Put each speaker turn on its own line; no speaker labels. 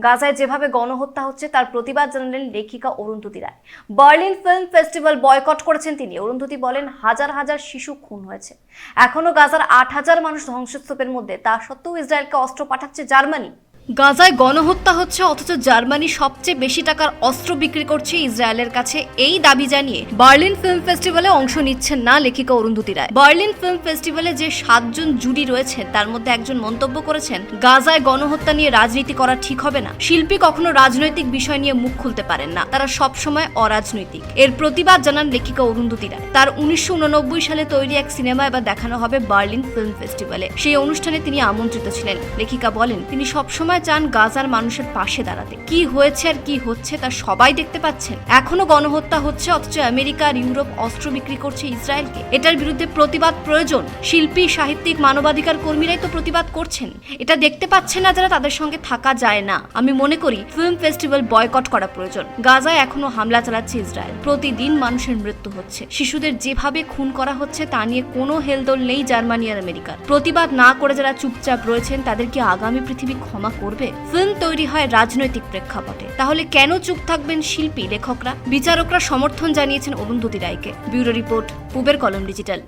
গাজায় যেভাবে গণহত্যা হচ্ছে তার প্রতিবাদ জানালেন লেখিকা Arundhati Roy. Berlin film festival boycott করেছেন তিনি। অরুন্ধতী বলেন, হাজার হাজার শিশু খুন হয়েছে, এখনো গাজার 8,000 মানুষ ধ্বংসস্তূপের মধ্যে, তা সত্ত্বেও ইসরায়েলকে অস্ত্র পাঠাচ্ছে জার্মানি। গাজায় গণহত্যা হচ্ছে অথচ জার্মানি সবচেয়ে বেশি টাকার অস্ত্র বিক্রি করছে ইসরায়েলের কাছে, এই দাবি জানিয়ে বার্লিন ফিল্ম ফেস্টিভ্যালে অংশ নিচ্ছেন না লেখিকা অরুন্ধতী রায়। বার্লিন ফিল্ম ফেস্টিভ্যালে যে 7 জন জুরি রয়েছেন তার মধ্যে একজন মন্তব্য করেছেন, গাজায় গণহত্যা নিয়ে রাজনীতি করা ঠিক হবে না। শিল্পী কখনো রাজনৈতিক বিষয় নিয়ে মুখ খুলতে পারেন না, তারা সব সময় অরাজনৈতিক। এর প্রতিবাদ জানান লেখিকা অরুন্ধতী রায়। তার 1989 সালে তৈরি এক সিনেমা এবার দেখানো হবে বার্লিন ফিল্ম ফেস্টিভ্যালে। সেই অনুষ্ঠানে তিনি আমন্ত্রিত ছিলেন। লেখিকা বলেন, তিনি সবসময় চান গাজার মানুষের পাশে দাঁড়াতে। কি হয়েছে আর কি হচ্ছে তা সবাই দেখতে পাচ্ছেন। এখনো গণহত্যা হচ্ছে অথচ আমেরিকা আর ইউরোপ অস্ত্র বিক্রি করছে ইসরায়েলকে। এটার বিরুদ্ধে প্রতিবাদ প্রয়োজন। শিল্পী, সাহিত্যিক, মানবাধিকার কর্মীরাই তো প্রতিবাদ করছেন। এটা দেখতে পাচ্ছেন না যারা, তাদের সঙ্গে থাকা যায় না। আমি মনে করি ফিল্ম ফেস্টিভ্যাল বয়কট করা প্রয়োজন। গাজায় এখনো হামলা চালাচ্ছে ইসরায়েল, প্রতিদিন মানুষের মৃত্যু হচ্ছে, শিশুদের যেভাবে খুন করা হচ্ছে তা নিয়ে কোনো হেলদোল নেই জার্মানি আর আমেরিকার। প্রতিবাদ না করে যারা চুপচাপ রয়েছেন তাদের কি আগামী পৃথিবী ক্ষমা করবে? ফিল্ম তৈরি হয় রাজনৈতিক প্রেক্ষাপটে, তাহলে কেন চুপ থাকবেন শিল্পী, লেখকরা? বিচারকরা সমর্থন জানিয়েছেন অরুন্ধতী রায়কে। ব্যুরো রিপোর্ট, পূবের কলম ডিজিটাল।